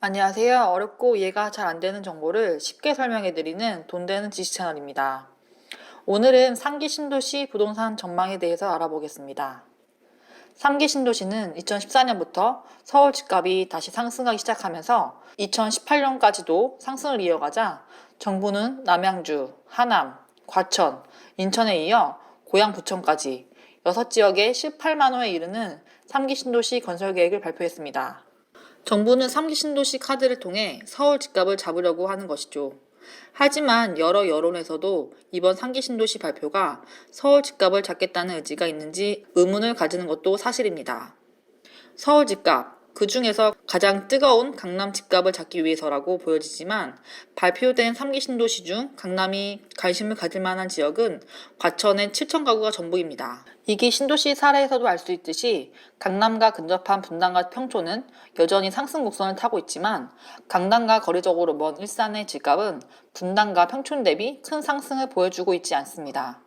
안녕하세요. 어렵고 이해가 잘 안 되는 정보를 쉽게 설명해드리는 돈 되는 지식 채널입니다. 오늘은 3기 신도시 부동산 전망에 대해서 알아보겠습니다. 3기 신도시는 2014년부터 서울 집값이 다시 상승하기 시작하면서 2018년까지도 상승을 이어가자 정부는 남양주, 하남, 과천, 인천에 이어 고양 부천까지 6지역에 18만 호에 이르는 3기 신도시 건설 계획을 발표했습니다. 정부는 3기 신도시 카드를 통해 서울 집값을 잡으려고 하는 것이죠. 하지만 여러 여론에서도 이번 3기 신도시 발표가 서울 집값을 잡겠다는 의지가 있는지 의문을 가지는 것도 사실입니다. 서울 집값, 그 중에서 가장 뜨거운 강남 집값을 잡기 위해서라고 보여지지만 발표된 3기 신도시 중 강남이 관심을 가질 만한 지역은 과천의 7천 가구가 전부입니다. 2기 신도시 사례에서도 알 수 있듯이 강남과 근접한 분당과 평촌은 여전히 상승 곡선을 타고 있지만 강남과 거리적으로 먼 일산의 집값은 분당과 평촌 대비 큰 상승을 보여주고 있지 않습니다.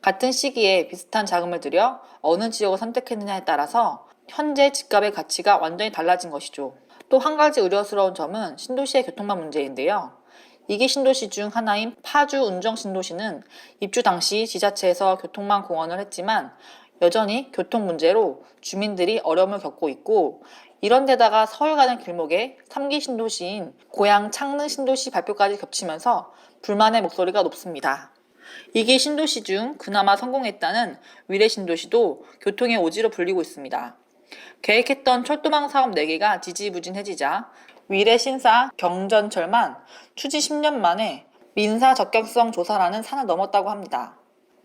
같은 시기에 비슷한 자금을 들여 어느 지역을 선택했느냐에 따라서 현재 집값의 가치가 완전히 달라진 것이죠. 또 한 가지 우려스러운 점은 신도시의 교통망 문제인데요. 2기 신도시 중 하나인 파주 운정 신도시는 입주 당시 지자체에서 교통망 공헌을 했지만 여전히 교통 문제로 주민들이 어려움을 겪고 있고, 이런 데다가 서울 가는 길목에 3기 신도시인 고양 창릉 신도시 발표까지 겹치면서 불만의 목소리가 높습니다. 2기 신도시 중 그나마 성공했다는 위례 신도시도 교통의 오지로 불리고 있습니다. 계획했던 철도망 사업 4개가 지지부진해지자 위례 신사 경전철만 추진 10년 만에 민사 적격성 조사라는 산을 넘었다고 합니다.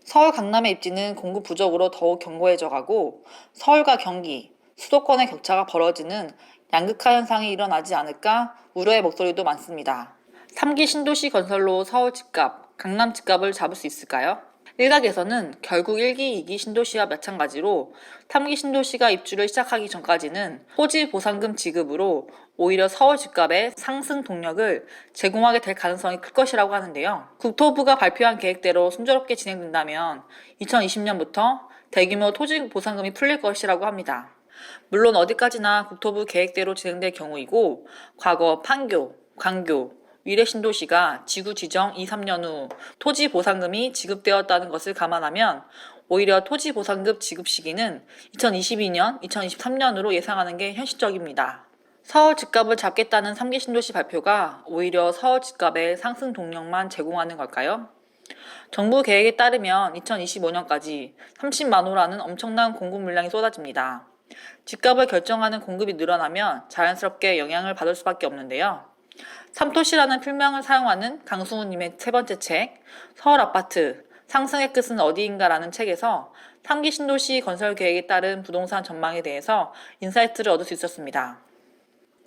서울 강남의 입지는 공급 부족으로 더욱 견고해져 가고 서울과 경기, 수도권의 격차가 벌어지는 양극화 현상이 일어나지 않을까 우려의 목소리도 많습니다. 3기 신도시 건설로 서울 집값, 강남 집값을 잡을 수 있을까요? 일각에서는 결국 1기, 2기 신도시와 마찬가지로 3기 신도시가 입주를 시작하기 전까지는 토지 보상금 지급으로 오히려 서울 집값의 상승 동력을 제공하게 될 가능성이 클 것이라고 하는데요. 국토부가 발표한 계획대로 순조롭게 진행된다면 2020년부터 대규모 토지 보상금이 풀릴 것이라고 합니다. 물론 어디까지나 국토부 계획대로 진행될 경우이고 과거 판교, 광교, 위례 신도시가 지구 지정 2, 3년 후 토지 보상금이 지급되었다는 것을 감안하면 오히려 토지 보상금 지급 시기는 2022년, 2023년으로 예상하는 게 현실적입니다. 서울 집값을 잡겠다는 3기 신도시 발표가 오히려 서울 집값의 상승 동력만 제공하는 걸까요? 정부 계획에 따르면 2025년까지 30만 호라는 엄청난 공급 물량이 쏟아집니다. 집값을 결정하는 공급이 늘어나면 자연스럽게 영향을 받을 수밖에 없는데요. 3토시라는 필명을 사용하는 강승우님의 세 번째 책, 서울 아파트, 상승의 끝은 어디인가라는 책에서 3기 신도시 건설 계획에 따른 부동산 전망에 대해서 인사이트를 얻을 수 있었습니다.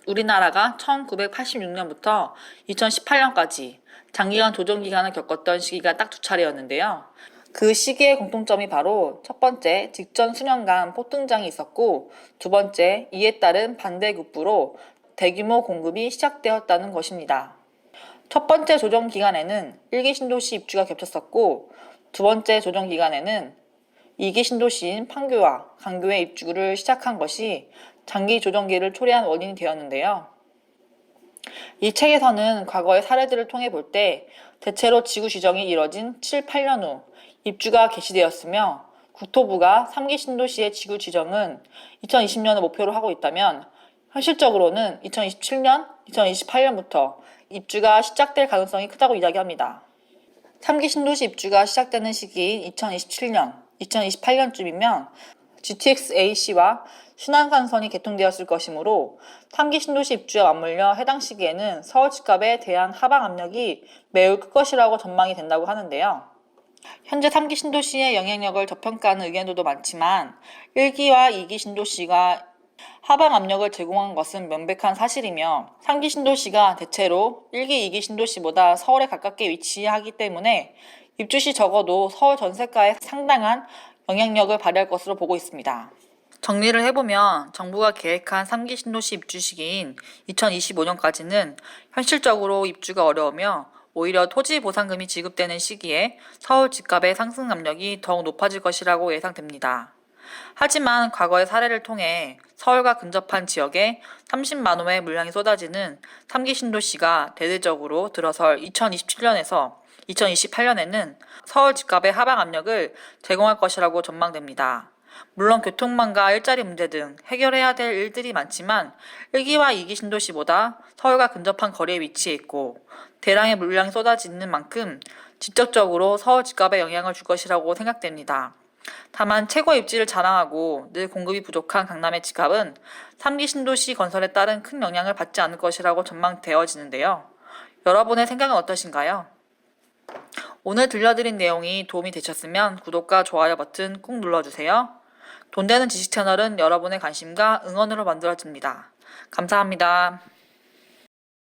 우리나라가 1986년부터 2018년까지 장기간 조정 기간을 겪었던 시기가 딱 2차례였는데요. 그 시기의 공통점이 바로 첫 번째, 직전 수년간 폭등장이 있었고, 두 번째, 이에 따른 반대급부로 대규모 공급이 시작되었다는 것입니다. 첫 번째 조정 기간에는 1기 신도시 입주가 겹쳤었고, 두 번째 조정 기간에는 2기 신도시인 판교와 강교의 입주를 시작한 것이 장기 조정기를 초래한 원인이 되었는데요. 이 책에서는 과거의 사례들을 통해 볼 때 대체로 지구 지정이 이뤄진 7, 8년 후 입주가 개시되었으며, 국토부가 3기 신도시의 지구 지정은 2020년을 목표로 하고 있다면 현실적으로는 2027년, 2028년부터 입주가 시작될 가능성이 크다고 이야기합니다. 3기 신도시 입주가 시작되는 시기인 2027년, 2028년쯤이면 GTX-A씨와 신안산선이 개통되었을 것이므로 3기 신도시 입주와 맞물려 해당 시기에는 서울 집값에 대한 하방 압력이 매우 클 것이라고 전망이 된다고 하는데요. 현재 3기 신도시의 영향력을 저평가하는 의견들도 많지만 1기와 2기 신도시가 하방 압력을 제공한 것은 명백한 사실이며 3기 신도시가 대체로 1기, 2기 신도시보다 서울에 가깝게 위치하기 때문에 입주 시 적어도 서울 전세가에 상당한 영향력을 발휘할 것으로 보고 있습니다. 정리를 해보면 정부가 계획한 3기 신도시 입주 시기인 2025년까지는 현실적으로 입주가 어려우며 오히려 토지 보상금이 지급되는 시기에 서울 집값의 상승 압력이 더욱 높아질 것이라고 예상됩니다. 하지만 과거의 사례를 통해 서울과 근접한 지역에 30만 호의 물량이 쏟아지는 3기 신도시가 대대적으로 들어설 2027년에서 2028년에는 서울 집값의 하방 압력을 제공할 것이라고 전망됩니다. 물론 교통망과 일자리 문제 등 해결해야 될 일들이 많지만 1기와 2기 신도시보다 서울과 근접한 거리에 위치해 있고 대량의 물량이 쏟아지는 만큼 직접적으로 서울 집값에 영향을 줄 것이라고 생각됩니다. 다만 최고 입지를 자랑하고 늘 공급이 부족한 강남의 집값은 3기 신도시 건설에 따른 큰 영향을 받지 않을 것이라고 전망되어지는데요. 여러분의 생각은 어떠신가요? 오늘 들려드린 내용이 도움이 되셨으면 구독과 좋아요 버튼 꾹 눌러주세요. 돈 되는 지식 채널은 여러분의 관심과 응원으로 만들어집니다. 감사합니다.